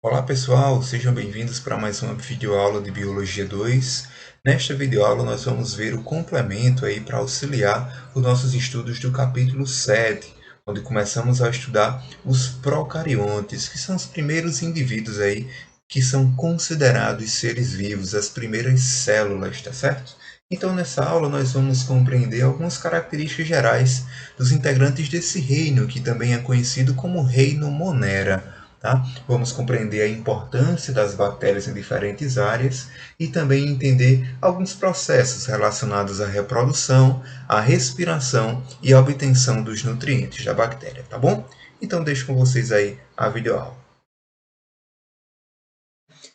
Olá pessoal, sejam bem-vindos para mais uma videoaula de Biologia 2. Nesta videoaula nós vamos ver o complemento aí para auxiliar os nossos estudos do capítulo 7, onde começamos a estudar os procariontes, que são os primeiros indivíduos aí que são considerados seres vivos, as primeiras células, tá certo? Então nessa aula nós vamos compreender algumas características gerais dos integrantes desse reino, que também é conhecido como reino Monera. Tá? Vamos compreender a importância das bactérias em diferentes áreas e também entender alguns processos relacionados à reprodução, à respiração e à obtenção dos nutrientes da bactéria, tá bom? Então deixo com vocês aí a videoaula.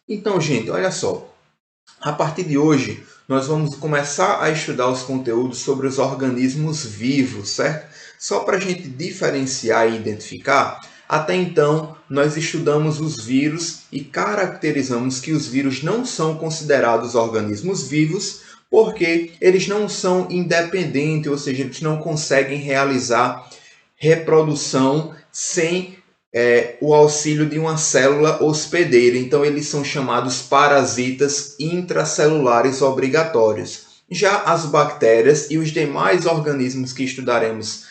Então, gente, olha só. A partir de hoje, nós vamos começar a estudar os conteúdos sobre os organismos vivos, certo? Só para a gente diferenciar e identificar, até então nós estudamos os vírus e caracterizamos que os vírus não são considerados organismos vivos porque eles não são independentes, ou seja, eles não conseguem realizar reprodução sem o auxílio de uma célula hospedeira. Então, eles são chamados parasitas intracelulares obrigatórios. Já as bactérias e os demais organismos que estudaremos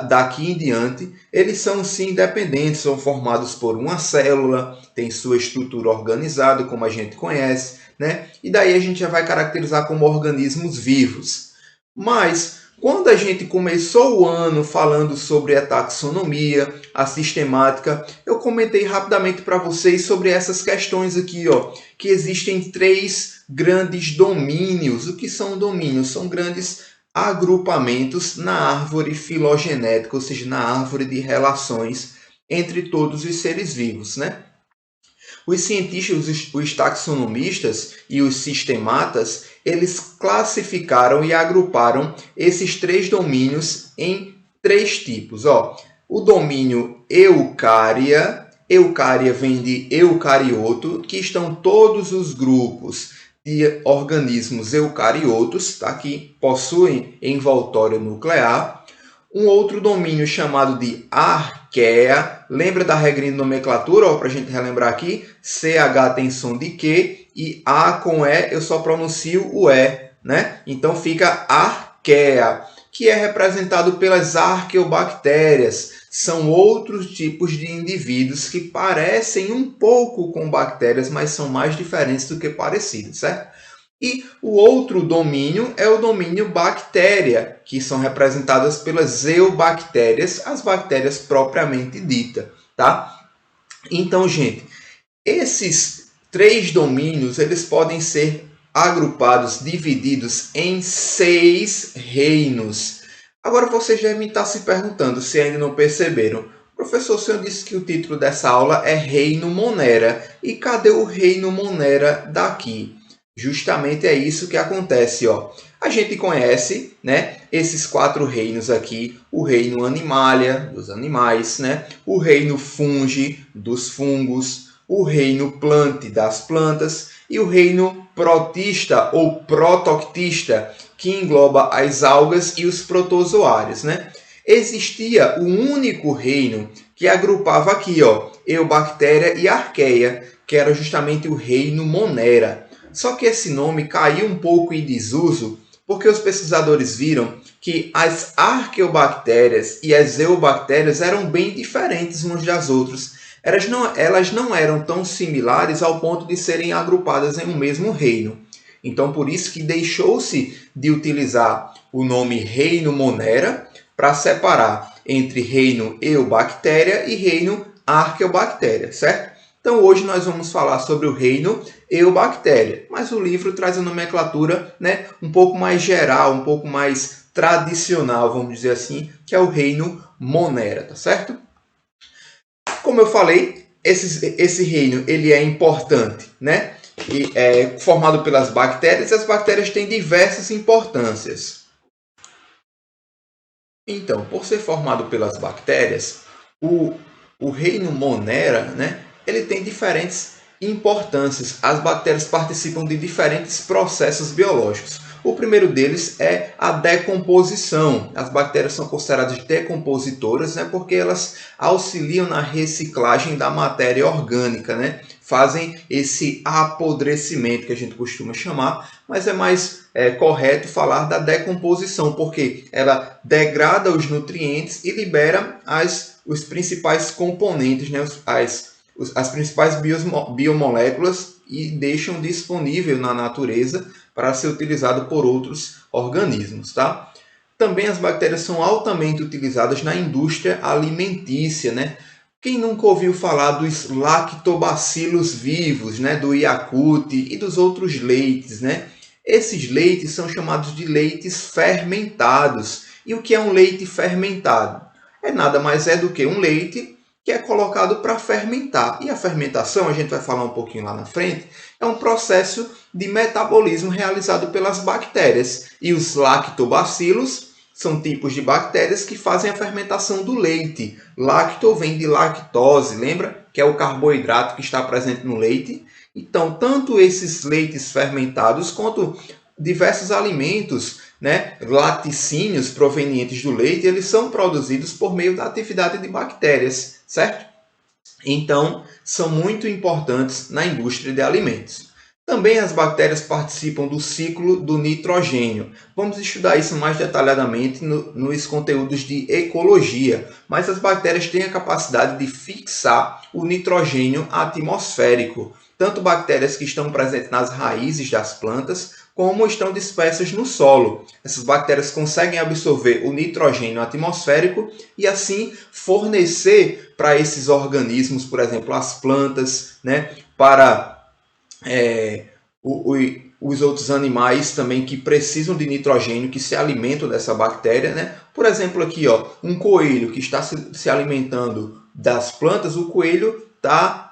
daqui em diante, eles são sim independentes, são formados por uma célula, tem sua estrutura organizada, como a gente conhece, né? E daí a gente já vai caracterizar como organismos vivos. Mas quando a gente começou o ano falando sobre a taxonomia, a sistemática, eu comentei rapidamente para vocês sobre essas questões aqui, ó, que existem três grandes domínios. O que são domínios? São grandes agrupamentos na árvore filogenética, ou seja, na árvore de relações entre todos os seres vivos, né? Os cientistas, os taxonomistas e os sistematas, eles classificaram e agruparam esses três domínios em três tipos. Ó, o domínio eucária, eucária vem de eucarioto, que estão todos os grupos de organismos eucariotos, tá, que possuem envoltório nuclear. Um outro domínio chamado de arqueia. Lembra da regrinha de nomenclatura? Para a gente relembrar aqui. CH tem som de Q e A com E eu só pronuncio o E, né? Então fica arqueia, que é representado pelas arqueobactérias. São outros tipos de indivíduos que parecem um pouco com bactérias, mas são mais diferentes do que parecidos, certo? E o outro domínio é o domínio bactéria, que são representadas pelas eubactérias, as bactérias propriamente ditas, tá? Então, gente, esses três domínios, eles podem ser agrupados, divididos em 6 reinos. Agora vocês devem estar se perguntando, se ainda não perceberam, professor, o senhor disse que o título dessa aula é Reino Monera. E cadê o Reino Monera daqui? Justamente é isso que acontece, ó. A gente conhece, né, esses 4 reinos aqui, o reino Animalia, dos animais, né, o reino Fungi, dos fungos, o reino Plantae, das plantas, e o reino Protista ou Protoctista, que engloba as algas e os protozoários, né? Existia um único reino que agrupava aqui, ó, Eubactéria e Arqueia, que era justamente o reino Monera. Só que esse nome caiu um pouco em desuso porque os pesquisadores viram que as arqueobactérias e as eubactérias eram bem diferentes umas das outras. Elas não eram tão similares ao ponto de serem agrupadas em um mesmo reino. Então, por isso que deixou-se de utilizar o nome reino Monera para separar entre reino Eubactéria e reino Arqueobactéria, certo? Então, hoje nós vamos falar sobre o reino Eubactéria, mas o livro traz a nomenclatura, né, um pouco mais geral, um pouco mais tradicional, vamos dizer assim, que é o reino Monera, tá certo? Como eu falei, esse reino ele é importante, né? E é formado pelas bactérias, e as bactérias têm diversas importâncias. Então, por ser formado pelas bactérias, o reino Monera, né, ele tem diferentes importâncias. As bactérias participam de diferentes processos biológicos. O primeiro deles é a decomposição. As bactérias são consideradas decompositoras, né, porque elas auxiliam na reciclagem da matéria orgânica, né? Fazem esse apodrecimento que a gente costuma chamar, mas é mais correto falar da decomposição, porque ela degrada os nutrientes e libera os principais componentes, né? As principais biomoléculas e deixam disponível na natureza para ser utilizado por outros organismos, tá? Também as bactérias são altamente utilizadas na indústria alimentícia, né? Quem nunca ouviu falar dos lactobacilos vivos, né, do Yakult e dos outros leites, né? Esses leites são chamados de leites fermentados. E o que é um leite fermentado? É nada mais do que um leite que é colocado para fermentar. E a fermentação, a gente vai falar um pouquinho lá na frente, é um processo de metabolismo realizado pelas bactérias. E os lactobacilos são tipos de bactérias que fazem a fermentação do leite. Lacto vem de lactose, lembra? Que é o carboidrato que está presente no leite. Então, tanto esses leites fermentados quanto diversos alimentos, né, laticínios provenientes do leite, eles são produzidos por meio da atividade de bactérias, certo? Então, são muito importantes na indústria de alimentos. Também as bactérias participam do ciclo do nitrogênio. Vamos estudar isso mais detalhadamente nos conteúdos de ecologia. Mas as bactérias têm a capacidade de fixar o nitrogênio atmosférico. Tanto bactérias que estão presentes nas raízes das plantas, como estão dispersas no solo. Essas bactérias conseguem absorver o nitrogênio atmosférico e assim fornecer para esses organismos, por exemplo, as plantas, né, para os outros animais também que precisam de nitrogênio, que se alimentam dessa bactéria, né? Por exemplo, aqui, ó, um coelho que está se alimentando das plantas, o coelho está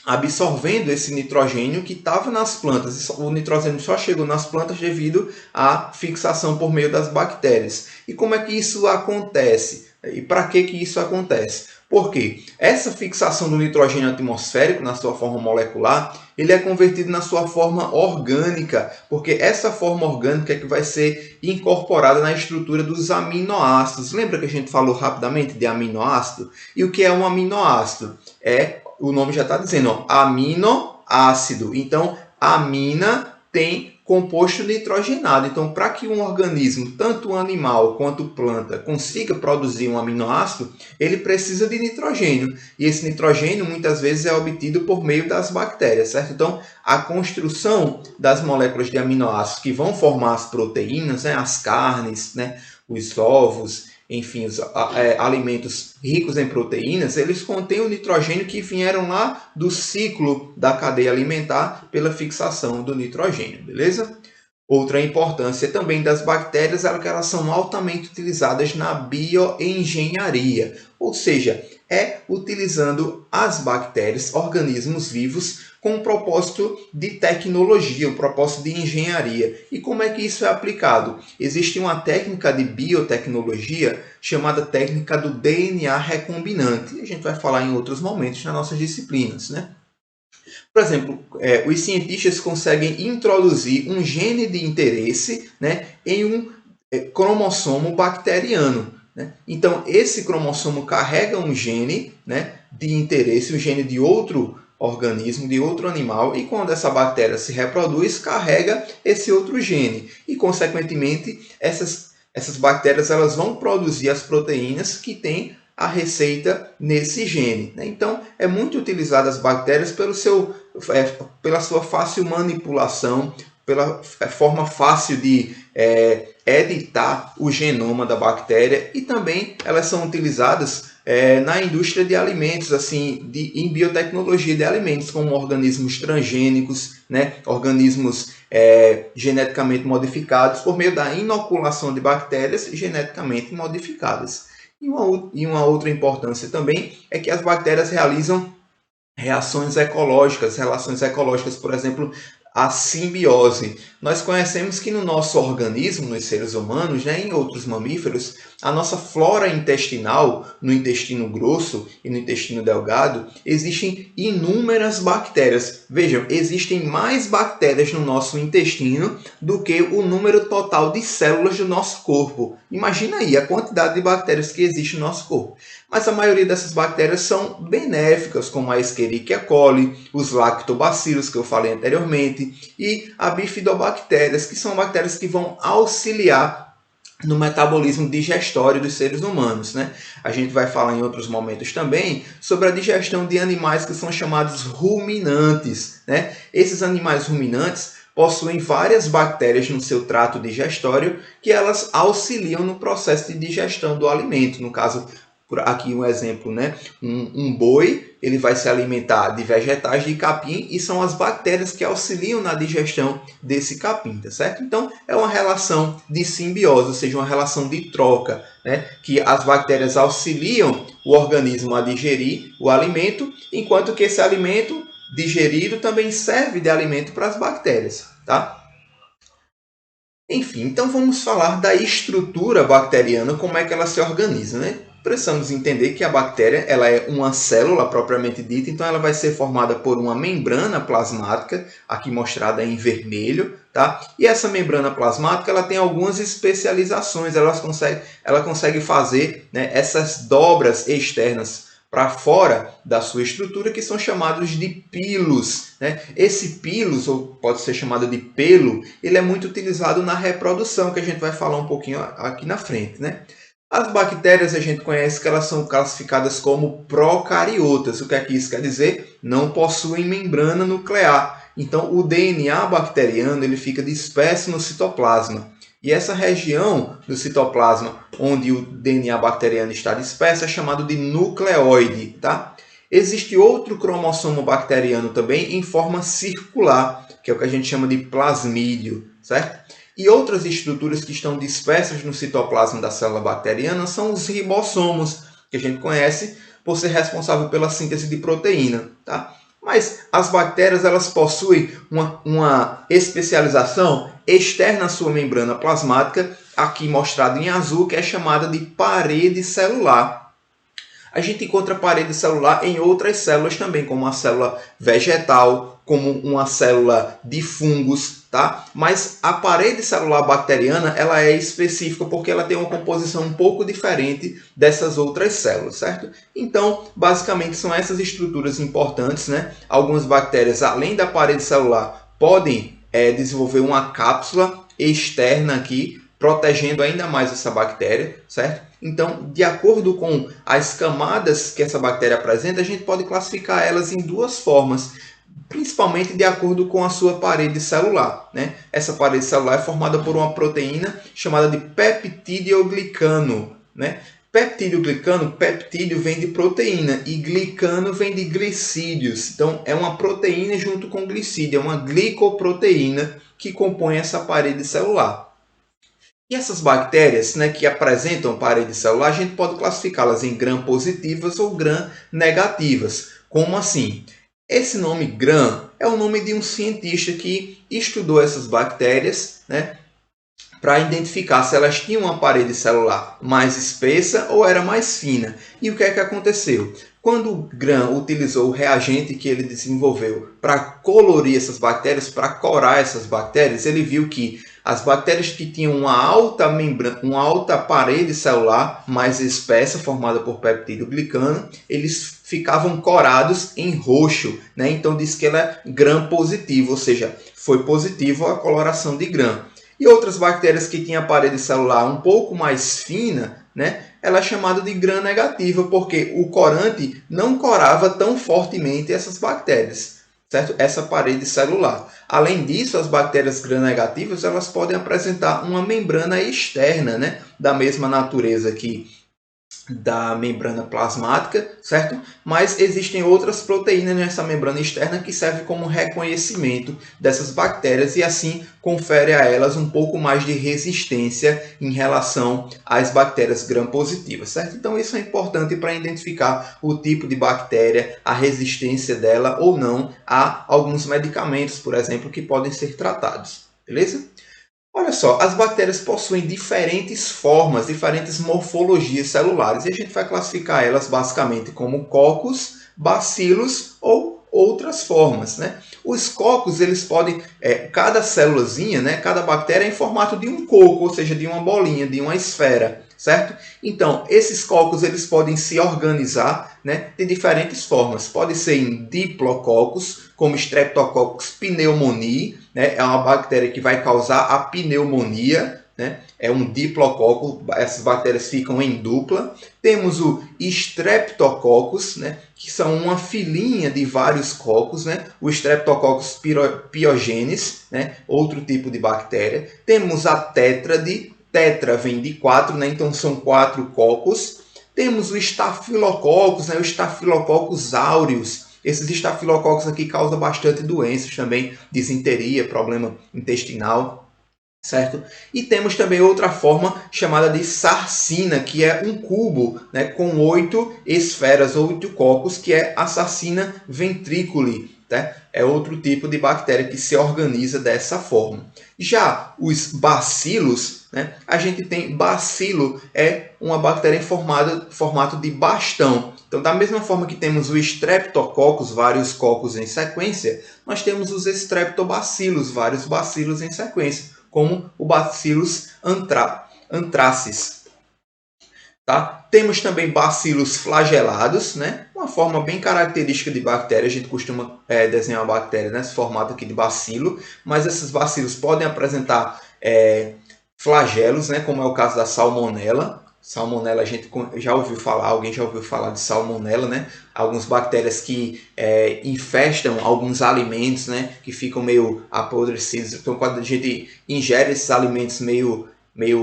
absorvendo esse nitrogênio que estava nas plantas. O nitrogênio só chegou nas plantas devido à fixação por meio das bactérias. E como é que isso acontece? E para que isso acontece? Porque essa fixação do nitrogênio atmosférico na sua forma molecular, ele é convertido na sua forma orgânica, porque essa forma orgânica é que vai ser incorporada na estrutura dos aminoácidos. Lembra que a gente falou rapidamente de aminoácido? E o que é um aminoácido? O nome já está dizendo, ó, aminoácido. Então, amina tem composto nitrogenado. Então, para que um organismo, tanto um animal quanto planta, consiga produzir um aminoácido, ele precisa de nitrogênio. E esse nitrogênio, muitas vezes, é obtido por meio das bactérias, certo? Então, a construção das moléculas de aminoácidos que vão formar as proteínas, né, as carnes, né, os ovos, enfim, os alimentos ricos em proteínas, eles contêm o nitrogênio que vieram lá do ciclo da cadeia alimentar pela fixação do nitrogênio, beleza? Outra importância também das bactérias é que elas são altamente utilizadas na bioengenharia, ou seja, utilizando as bactérias, organismos vivos, com o propósito de tecnologia, o propósito de engenharia. E como é que isso é aplicado? Existe uma técnica de biotecnologia chamada técnica do DNA recombinante. A gente vai falar em outros momentos nas nossas disciplinas, né? Por exemplo, os cientistas conseguem introduzir um gene de interesse, né, em um cromossomo bacteriano. Né? Então, esse cromossomo carrega um gene, né, de interesse, um gene de outro organismo, de outro animal, e quando essa bactéria se reproduz, carrega esse outro gene. E, consequentemente, essas bactérias elas vão produzir as proteínas que têm a receita nesse gene. Né? Então, é muito utilizada as bactérias pela sua fácil manipulação, pela forma fácil de editar o genoma da bactéria, e também elas são utilizadas na indústria de alimentos, assim, em biotecnologia de alimentos, como organismos transgênicos, né? Organismos geneticamente modificados por meio da inoculação de bactérias geneticamente modificadas. E uma outra importância também é que as bactérias realizam relações ecológicas, por exemplo, a simbiose. Nós conhecemos que no nosso organismo, nos seres humanos, né, em outros mamíferos, a nossa flora intestinal, no intestino grosso e no intestino delgado, existem inúmeras bactérias. Vejam, existem mais bactérias no nosso intestino do que o número total de células do nosso corpo. Imagina aí a quantidade de bactérias que existe no nosso corpo. Mas a maioria dessas bactérias são benéficas, como a Escherichia coli, os lactobacilos, que eu falei anteriormente, e a bifidobactérias, que são bactérias que vão auxiliar no metabolismo digestório dos seres humanos, né? A gente vai falar em outros momentos também sobre a digestão de animais que são chamados ruminantes, né? Esses animais ruminantes possuem várias bactérias no seu trato digestório que elas auxiliam no processo de digestão do alimento. No caso, aqui um exemplo, né? Um boi, ele vai se alimentar de vegetais de capim e são as bactérias que auxiliam na digestão desse capim, tá certo? Então, é uma relação de simbiose, ou seja, uma relação de troca, né? Que as bactérias auxiliam o organismo a digerir o alimento, enquanto que esse alimento digerido também serve de alimento para as bactérias, tá? Enfim, então vamos falar da estrutura bacteriana, como é que ela se organiza, né? Precisamos entender que a bactéria ela é uma célula propriamente dita, então ela vai ser formada por uma membrana plasmática, aqui mostrada em vermelho, tá? E essa membrana plasmática ela tem algumas especializações, ela consegue fazer, né, essas dobras externas para fora da sua estrutura, que são chamados de pilos, né? Esse pilos, ou pode ser chamado de pelo, ele é muito utilizado na reprodução, que a gente vai falar um pouquinho aqui na frente, né? As bactérias a gente conhece que elas são classificadas como procariotas. O que é que isso quer dizer? Não possuem membrana nuclear. Então, o DNA bacteriano ele fica disperso no citoplasma. E essa região do citoplasma onde o DNA bacteriano está disperso é chamado de nucleoide, tá? Existe outro cromossomo bacteriano também em forma circular, que é o que a gente chama de plasmídio, certo? E outras estruturas que estão dispersas no citoplasma da célula bacteriana são os ribossomos, que a gente conhece por ser responsável pela síntese de proteína, tá? Mas as bactérias elas possuem uma especialização externa à sua membrana plasmática, aqui mostrada em azul, que é chamada de parede celular. A gente encontra parede celular em outras células também, como a célula vegetal, como uma célula de fungos, tá? Mas a parede celular bacteriana ela é específica porque ela tem uma composição um pouco diferente dessas outras células, certo? Então, basicamente são essas estruturas importantes, né? Algumas bactérias, além da parede celular, podem desenvolver uma cápsula externa aqui, protegendo ainda mais essa bactéria, certo? Então, de acordo com as camadas que essa bactéria apresenta, a gente pode classificar elas em duas formas, principalmente de acordo com a sua parede celular, né? Essa parede celular é formada por uma proteína chamada de peptidoglicano, né? Peptidoglicano, peptídeo vem de proteína e glicano vem de glicídios. Então, é uma proteína junto com glicídio, é uma glicoproteína que compõe essa parede celular. E essas bactérias, né, que apresentam parede celular, a gente pode classificá-las em gram-positivas ou gram-negativas. Como assim? Esse nome gram é o nome de um cientista que estudou essas bactérias, né, para identificar se elas tinham uma parede celular mais espessa ou era mais fina. E o que é que aconteceu? Quando o Gram utilizou o reagente que ele desenvolveu para colorir essas bactérias, para corar essas bactérias, ele viu que as bactérias que tinham uma alta membrana, uma alta parede celular mais espessa, formada por peptidoglicano, eles ficavam corados em roxo, né? Então diz que ela é gram positivo, ou seja, foi positivo a coloração de gram. E outras bactérias que tinham a parede celular um pouco mais fina, né? Ela é chamada de gram negativa, porque o corante não corava tão fortemente essas bactérias, certo? Essa parede celular. Além disso, as bactérias gram-negativas elas podem apresentar uma membrana externa, né? Da mesma natureza que da membrana plasmática, certo? Mas existem outras proteínas nessa membrana externa que servem como reconhecimento dessas bactérias e assim confere a elas um pouco mais de resistência em relação às bactérias gram-positivas, certo? Então isso é importante para identificar o tipo de bactéria, a resistência dela ou não a alguns medicamentos, por exemplo, que podem ser tratados, beleza? Olha só, as bactérias possuem diferentes formas, diferentes morfologias celulares, e a gente vai classificar elas basicamente como cocos, bacilos ou outras formas, né? Os cocos, eles podem, cada célulazinha, né, cada bactéria é em formato de um coco, ou seja, de uma bolinha, de uma esfera, certo? Então, esses cocos, eles podem se organizar, né, de diferentes formas. Pode ser em diplococos, como Streptococcus pneumoniae, né, é uma bactéria que vai causar a pneumonia, né? É um diplococo, essas bactérias ficam em dupla. Temos o Streptococcus, né, que são uma filinha de vários cocos, né? O Streptococcus pyogenes, né, outro tipo de bactéria. Temos a tétrade, tetra vem de 4, né, então são 4 cocos. Temos o Staphylococcus, né, o Staphylococcus aureus. Esses estafilococos aqui causam bastante doenças também, disenteria, problema intestinal, certo? E temos também outra forma chamada de Sarcina, que é um cubo, né, com 8 esferas, 8 cocos, que é a Sarcina ventriculi. Tá? É outro tipo de bactéria que se organiza dessa forma. Já os bacilos, né, a gente tem bacilo, é uma bactéria em formato de bastão. Então, da mesma forma que temos o Streptococcus, vários cocos em sequência, nós temos os Streptobacilos, vários bacilos em sequência, como o Bacillus anthracis. Tá? Temos também bacilos flagelados, né? Uma forma bem característica de bactéria. A gente costuma desenhar uma bactéria nesse formato aqui de bacilo, mas esses bacilos podem apresentar flagelos, né? Como é o caso da salmonela. Salmonela, a gente já ouviu falar, alguém já ouviu falar de salmonela, né? Algumas bactérias que infestam alguns alimentos, né? Que ficam meio apodrecidos. Então, quando a gente ingere esses alimentos meio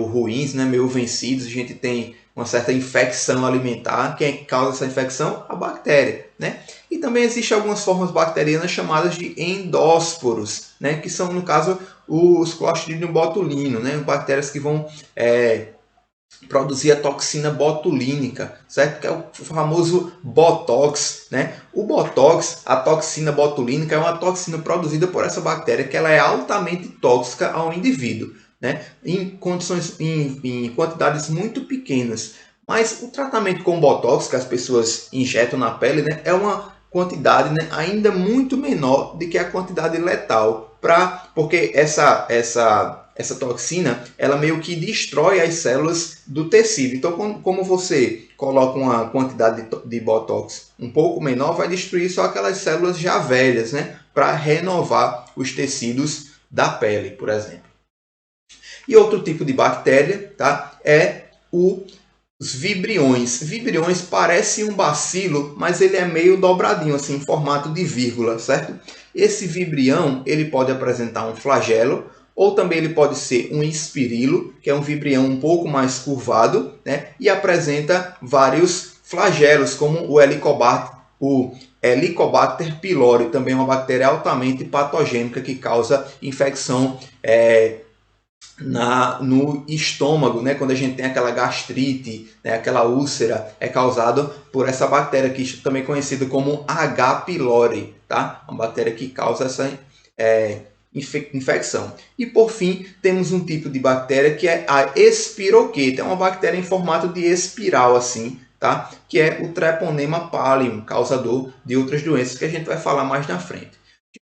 ruins, né? Meio vencidos, a gente tem uma certa infecção alimentar. Quem causa essa infecção? A bactéria, né? E também existem algumas formas bacterianas chamadas de endósporos, né? Que são, no caso, os Clostridium botulinum, né? Bactérias que vão produzir a toxina botulínica, certo? Que é o famoso Botox, né? O Botox, a toxina botulínica, é uma toxina produzida por essa bactéria que ela é altamente tóxica ao indivíduo, né? Em quantidades muito pequenas. Mas o tratamento com Botox que as pessoas injetam na pele, né, é uma quantidade, né, ainda muito menor do que a quantidade letal, porque essa toxina, ela meio que destrói as células do tecido. Então, como você coloca uma quantidade de Botox um pouco menor, vai destruir só aquelas células já velhas, né? Para renovar os tecidos da pele, por exemplo. E outro tipo de bactéria, tá? É os vibriões. Vibriões parece um bacilo, mas ele é meio dobradinho, assim, em formato de vírgula, certo? Esse vibrião, ele pode apresentar um flagelo, ou também ele pode ser um espirilo, que é um vibrião um pouco mais curvado, né? E apresenta vários flagelos, como o Helicobacter pylori, também uma bactéria altamente patogênica que causa infecção no estômago, né? Quando a gente tem aquela gastrite, né? Aquela úlcera, é causado por essa bactéria, que é também conhecida como H. pylori, tá? Uma bactéria que causa essa infecção. E por fim, temos um tipo de bactéria que é a espiroqueta, é uma bactéria em formato de espiral, assim, tá? Que é o Treponema pallium, causador de outras doenças que a gente vai falar mais na frente.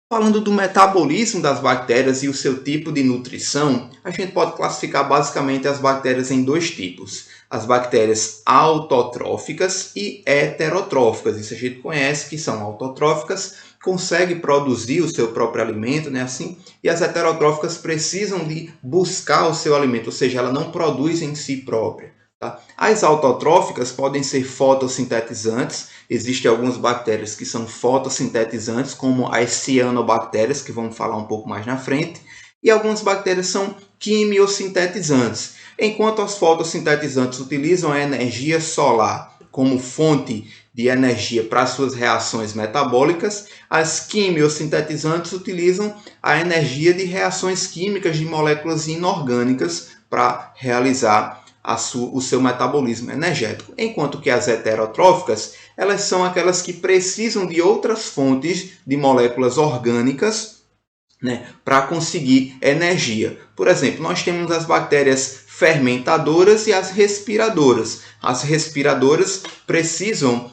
Falando do metabolismo das bactérias e o seu tipo de nutrição, a gente pode classificar basicamente as bactérias em dois tipos. As bactérias autotróficas e heterotróficas. Isso a gente conhece, que são autotróficas, conseguem produzir o seu próprio alimento, né, assim, e as heterotróficas precisam de buscar o seu alimento, ou seja, ela não produz em si própria. Tá? As autotróficas podem ser fotossintetizantes. Existem algumas bactérias que são fotossintetizantes, como as cianobactérias, que vamos falar um pouco mais na frente, e algumas bactérias são quimiosintetizantes. Enquanto as fotossintetizantes utilizam a energia solar como fonte de energia para suas reações metabólicas, as quimiosintetizantes utilizam a energia de reações químicas de moléculas inorgânicas para realizar o seu metabolismo energético, enquanto que as heterotróficas, elas são aquelas que precisam de outras fontes de moléculas orgânicas né, para conseguir energia. Por exemplo, nós temos as bactérias fermentadoras e as respiradoras. As respiradoras precisam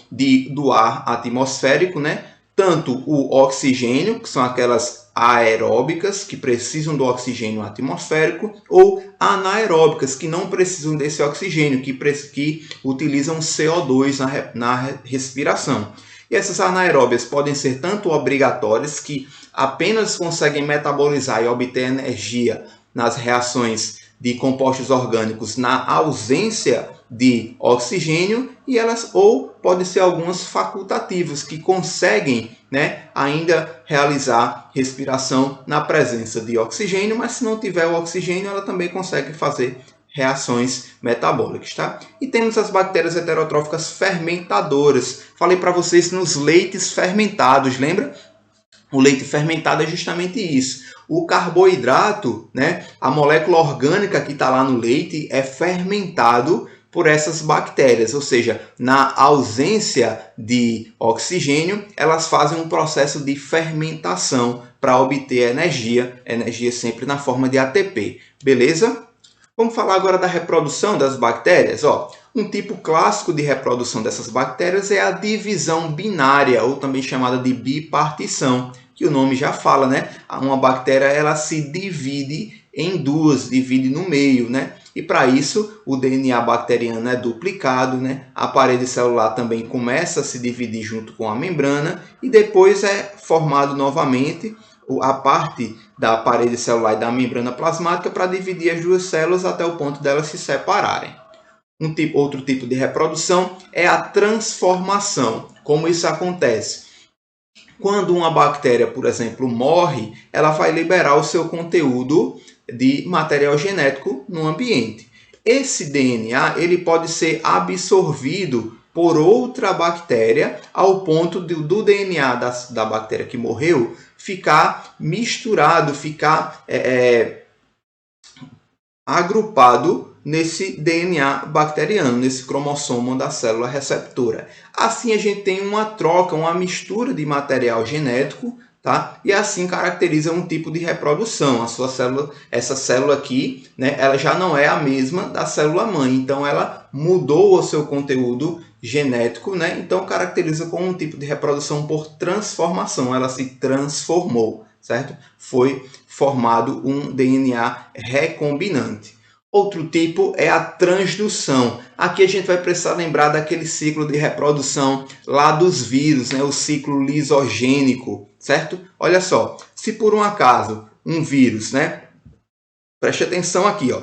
do ar atmosférico, né? Tanto o oxigênio, que são aquelas aeróbicas, que precisam do oxigênio atmosférico, ou anaeróbicas, que não precisam desse oxigênio, que utilizam CO2 na respiração. E essas anaeróbias podem ser tanto obrigatórias, que apenas conseguem metabolizar e obter energia nas reações de compostos orgânicos na ausência de oxigênio, e elas ou podem ser algumas facultativas que conseguem, né, ainda realizar respiração na presença de oxigênio, mas se não tiver o oxigênio, ela também consegue fazer reações metabólicas, tá? E temos as bactérias heterotróficas fermentadoras. Falei para vocês nos leites fermentados, lembra? O leite fermentado é justamente isso. O carboidrato, né, a molécula orgânica que está lá no leite, é fermentado por essas bactérias, ou seja, na ausência de oxigênio, elas fazem um processo de fermentação para obter energia sempre na forma de ATP, beleza? Vamos falar agora da reprodução das bactérias. Um tipo clássico de reprodução dessas bactérias é a divisão binária, ou também chamada de bipartição, que o nome já fala, né? Uma bactéria ela se divide em duas, divide no meio, né? E para isso o DNA bacteriano é duplicado, né? A parede celular também começa a se dividir junto com a membrana e depois é formado novamente a parte da parede celular e da membrana plasmática para dividir as duas células até o ponto delas se separarem. Outro tipo de reprodução é a transformação. Como isso acontece? Quando uma bactéria, por exemplo, morre, ela vai liberar o seu conteúdo de material genético no ambiente. Esse DNA ele pode ser absorvido por outra bactéria ao ponto do DNA da bactéria que morreu ficar misturado, ficar agrupado nesse DNA bacteriano, nesse cromossomo da célula receptora. Assim a gente tem uma troca, uma mistura de material genético, tá? E assim caracteriza um tipo de reprodução. Essa célula aqui, né, ela já não é a mesma da célula mãe, então ela mudou o seu conteúdo genético, né? Então caracteriza como um tipo de reprodução por transformação, ela se transformou, certo? Foi formado um DNA recombinante. Outro tipo é a transdução. Aqui a gente vai precisar lembrar daquele ciclo de reprodução lá dos vírus, né? O ciclo lisogênico, certo? Olha só, se por um acaso um vírus, né? Preste atenção aqui, ó.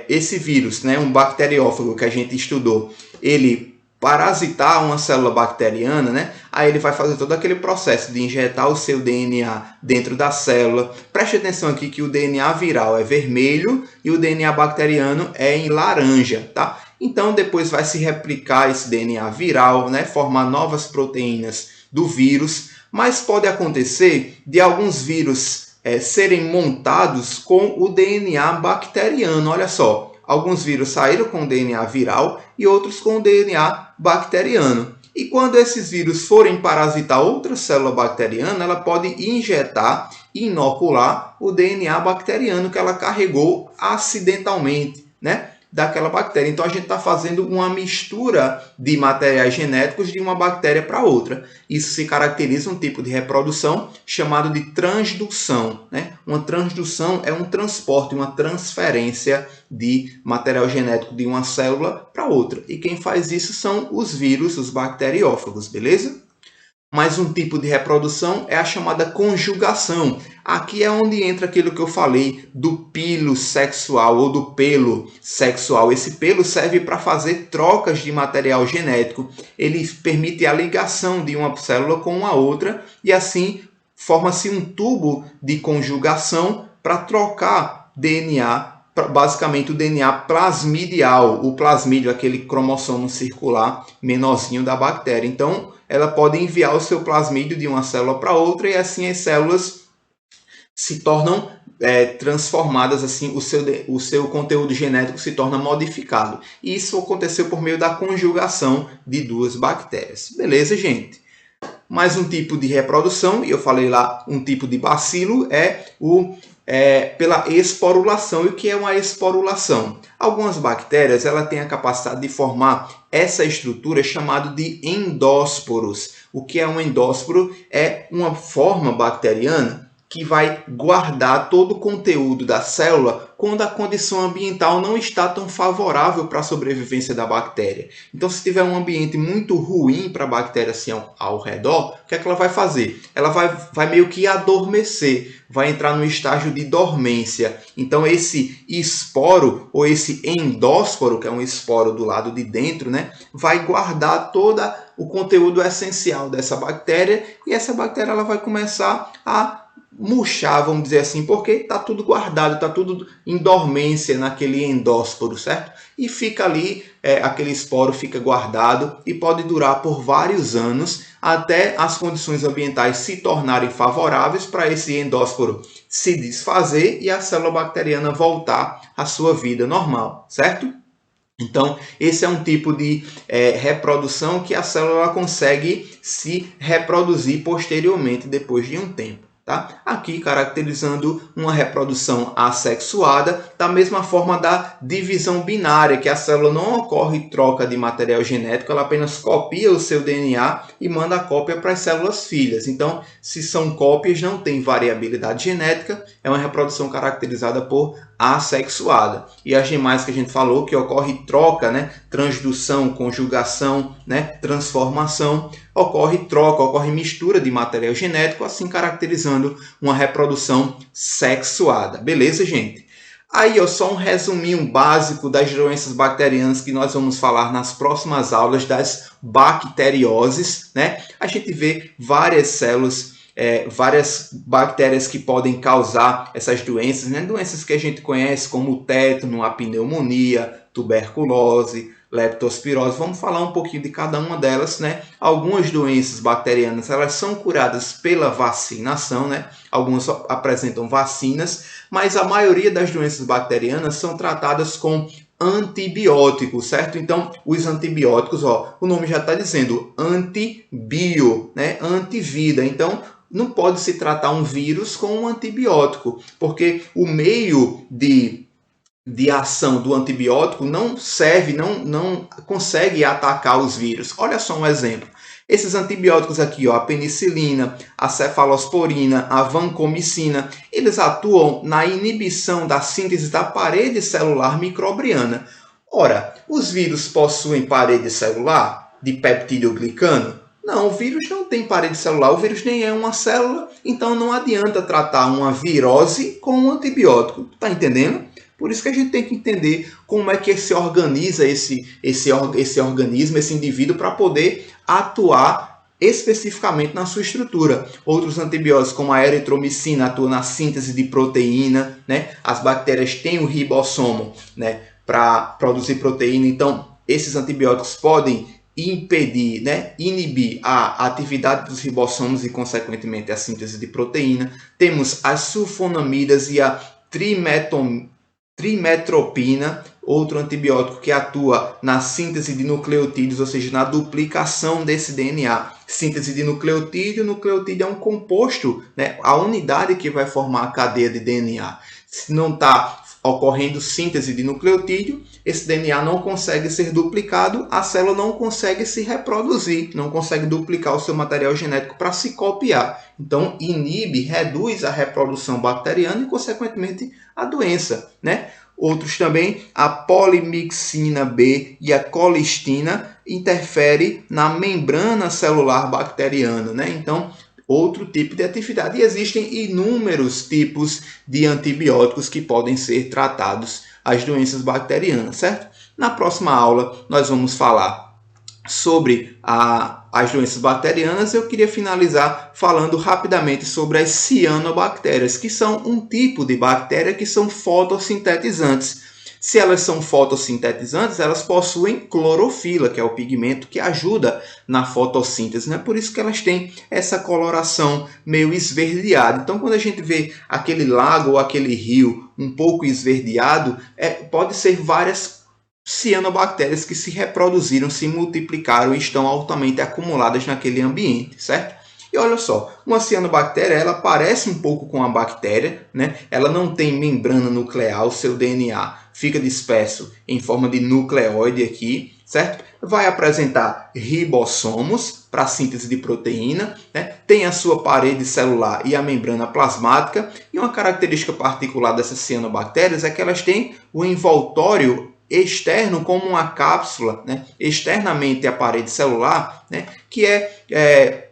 Esse vírus, né? Um bacteriófago que a gente estudou, ele parasitar uma célula bacteriana, né? Aí ele vai fazer todo aquele processo de injetar o seu DNA dentro da célula. Preste atenção aqui que o DNA viral é vermelho e o DNA bacteriano é em laranja, tá? Então depois vai se replicar esse DNA viral, né? Formar novas proteínas do vírus, mas pode acontecer de alguns vírus serem montados com o DNA bacteriano. Olha só, alguns vírus saíram com o DNA viral e outros com o DNA bacteriano. E quando esses vírus forem parasitar outra célula bacteriana, ela pode injetar e inocular o DNA bacteriano que ela carregou acidentalmente, né, daquela bactéria. Então a gente está fazendo uma mistura de materiais genéticos de uma bactéria para outra. Isso se caracteriza um tipo de reprodução chamado de transdução, né? Uma transdução é um transporte, uma transferência de material genético de uma célula para outra. E quem faz isso são os vírus, os bacteriófagos, beleza? Mais um tipo de reprodução é a chamada conjugação. Aqui é onde entra aquilo que eu falei do pilo sexual ou do pelo sexual. Esse pelo serve para fazer trocas de material genético. Ele permite a ligação de uma célula com a outra e assim forma-se um tubo de conjugação para trocar DNA, basicamente o DNA plasmidial. O plasmídio é aquele cromossomo circular menorzinho da bactéria. Então, ela pode enviar o seu plasmídio de uma célula para outra e assim as células se tornam transformadas, assim o seu conteúdo genético se torna modificado. E isso aconteceu por meio da conjugação de duas bactérias. Beleza, gente? mais um tipo de reprodução, e eu falei lá, um tipo de bacilo pela esporulação. E o que é uma esporulação? Algumas bactérias ela têm a capacidade de formar essa estrutura chamada de endósporos. O que é um endósporo? É uma forma bacteriana que vai guardar todo o conteúdo da célula quando a condição ambiental não está tão favorável para a sobrevivência da bactéria. Então, se tiver um ambiente muito ruim para a bactéria assim ao redor, o que é que ela vai fazer? Ela vai meio que adormecer, vai entrar no estágio de dormência. Então, esse esporo ou esse endósporo, que é um esporo do lado de dentro, né, vai guardar todo o conteúdo essencial dessa bactéria, e essa bactéria ela vai começar a murchar, vamos dizer assim, porque está tudo guardado, está tudo em dormência naquele endósporo, certo? E fica ali, aquele esporo fica guardado e pode durar por vários anos até as condições ambientais se tornarem favoráveis para esse endósporo se desfazer e a célula bacteriana voltar à sua vida normal, certo? Então, esse é um tipo de reprodução que a célula consegue se reproduzir posteriormente, depois de um tempo. Tá? Aqui caracterizando uma reprodução assexuada, da mesma forma da divisão binária, que a célula não ocorre troca de material genético, ela apenas copia o seu DNA e manda a cópia para as células filhas. Então, se são cópias, não tem variabilidade genética, é uma reprodução caracterizada por assexuada. E as demais que a gente falou, que ocorre troca, né? Transdução, conjugação, né? Transformação, ocorre troca, ocorre mistura de material genético, assim caracterizando uma reprodução sexuada. Beleza, gente? Aí, só um resuminho básico das doenças bacterianas que nós vamos falar nas próximas aulas das bacterioses, né? A gente vê várias células, várias bactérias que podem causar essas doenças, né? Doenças que a gente conhece como o tétano, a pneumonia, tuberculose, leptospirose. Vamos falar um pouquinho de cada uma delas, né? Algumas doenças bacterianas, elas são curadas pela vacinação, né? Algumas apresentam vacinas, mas a maioria das doenças bacterianas são tratadas com antibióticos, certo? Então, os antibióticos, o nome já está dizendo antibio, né? Antivida. Então, não pode se tratar um vírus com um antibiótico, porque o meio de ação do antibiótico não serve, não consegue atacar os vírus. Olha só um exemplo. Esses antibióticos aqui, a penicilina, a cefalosporina, a vancomicina, eles atuam na inibição da síntese da parede celular microbiana. Ora, os vírus possuem parede celular de peptidoglicano? Não, o vírus não tem parede celular, o vírus nem é uma célula, então não adianta tratar uma virose com um antibiótico. Tá entendendo? Por isso que a gente tem que entender como é que se organiza esse organismo, esse indivíduo, para poder atuar especificamente na sua estrutura. Outros antibióticos, como a eritromicina, atuam na síntese de proteína, né? As bactérias têm o ribossomo, né, para produzir proteína, então esses antibióticos podem impedir, né, inibir a atividade dos ribossomos e, consequentemente, a síntese de proteína. Temos as sulfonamidas e a trimetopina, outro antibiótico que atua na síntese de nucleotídeos, ou seja, na duplicação desse DNA. Síntese de nucleotídeo, nucleotídeo é um composto, né, a unidade que vai formar a cadeia de DNA. Se não está ocorrendo síntese de nucleotídeo, esse DNA não consegue ser duplicado, a célula não consegue se reproduzir, não consegue duplicar o seu material genético para se copiar. Então, inibe, reduz a reprodução bacteriana e, consequentemente, a doença, né? Outros também, a polimixina B e a colistina interferem na membrana celular bacteriana, né? Então, outro tipo de atividade. E existem inúmeros tipos de antibióticos que podem ser tratados as doenças bacterianas, certo? Na próxima aula, nós vamos falar sobre as doenças bacterianas. Eu queria finalizar falando rapidamente sobre as cianobactérias, que são um tipo de bactéria que são fotossintetizantes. Se elas são fotossintetizantes, elas possuem clorofila, que é o pigmento que ajuda na fotossíntese, né? Por isso que elas têm essa coloração meio esverdeada. Então, quando a gente vê aquele lago ou aquele rio um pouco esverdeado, pode ser várias cianobactérias que se reproduziram, se multiplicaram e estão altamente acumuladas naquele ambiente, certo? E olha só, uma cianobactéria, ela parece um pouco com a bactéria, né? Ela não tem membrana nuclear, o seu DNA fica disperso em forma de nucleóide aqui, certo? Vai apresentar ribossomos para a síntese de proteína, né? Tem a sua parede celular e a membrana plasmática, e uma característica particular dessas cianobactérias é que elas têm o envoltório externo como uma cápsula, né? Externamente a parede celular, né? Que é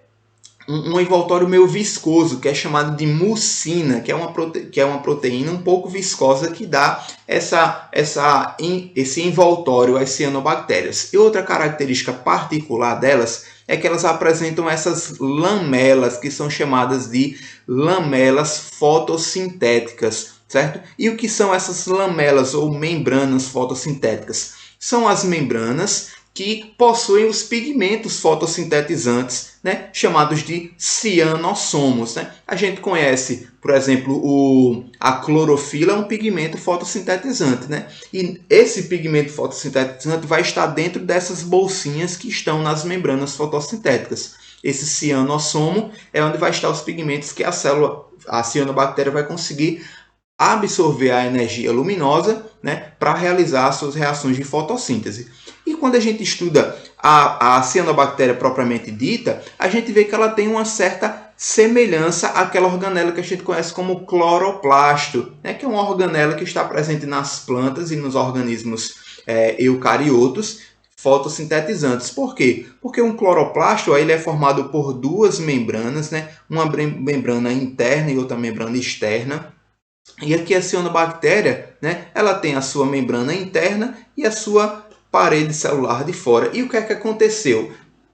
um envoltório meio viscoso, que é chamado de mucina, que é uma proteína um pouco viscosa que dá esse envoltório às cianobactérias. E outra característica particular delas é que elas apresentam essas lamelas, que são chamadas de lamelas fotossintéticas, certo? E o que são essas lamelas ou membranas fotossintéticas? São as membranas que possuem os pigmentos fotossintetizantes, né, chamados de cianossomos. Né? A gente conhece, por exemplo, a clorofila é um pigmento fotossintetizante. Né? E esse pigmento fotossintetizante vai estar dentro dessas bolsinhas que estão nas membranas fotossintéticas. Esse cianossomo é onde vai estar os pigmentos que a cianobactéria vai conseguir absorver a energia luminosa, né, para realizar as suas reações de fotossíntese. E quando a gente estuda a cianobactéria propriamente dita, a gente vê que ela tem uma certa semelhança àquela organela que a gente conhece como cloroplasto, né, que é uma organela que está presente nas plantas e nos organismos eucariotos fotossintetizantes. Por quê? Porque um cloroplasto ele é formado por duas membranas, né, uma membrana interna e outra membrana externa. E aqui a cianobactéria, né, ela tem a sua membrana interna e a sua parede celular de fora. E o que é que aconteceu?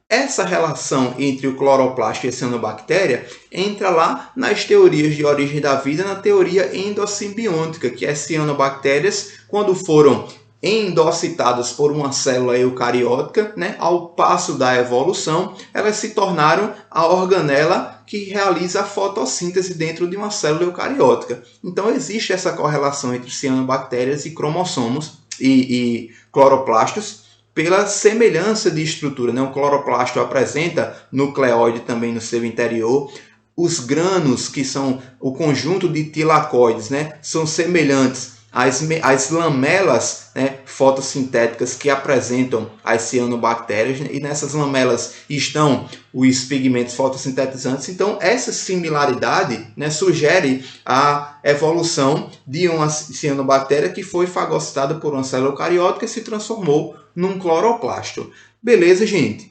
Essa relação entre o cloroplasto e a cianobactéria entra lá nas teorias de origem da vida, na teoria endossimbiótica, que as cianobactérias, quando foram endocitadas por uma célula eucariótica, né, ao passo da evolução, elas se tornaram a organela que realiza a fotossíntese dentro de uma célula eucariótica. Então existe essa correlação entre cianobactérias e cromossomos e cloroplastos pela semelhança de estrutura. Né? O cloroplasto apresenta nucleóide também no seu interior. Os granos, que são o conjunto de tilacoides, né, são semelhantes às lamelas, né, fotossintéticas que apresentam as cianobactérias, né, e nessas lamelas estão os pigmentos fotossintetizantes. Então, essa similaridade, né, sugere a evolução de uma cianobactéria que foi fagocitada por uma célula eucariótica e se transformou num cloroplasto. Beleza, gente?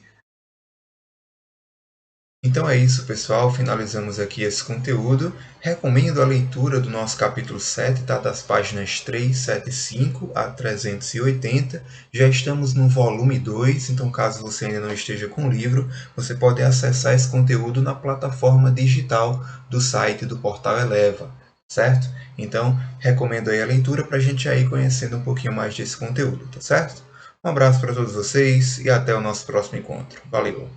Então é isso, pessoal. Finalizamos aqui esse conteúdo. Recomendo a leitura do nosso capítulo 7, tá? Das páginas 375 a 380. Já estamos no volume 2, então caso você ainda não esteja com o livro, você pode acessar esse conteúdo na plataforma digital do site do Portal Eleva, certo? Então, recomendo aí a leitura para a gente ir conhecendo um pouquinho mais desse conteúdo, tá certo? Um abraço para todos vocês e até o nosso próximo encontro. Valeu!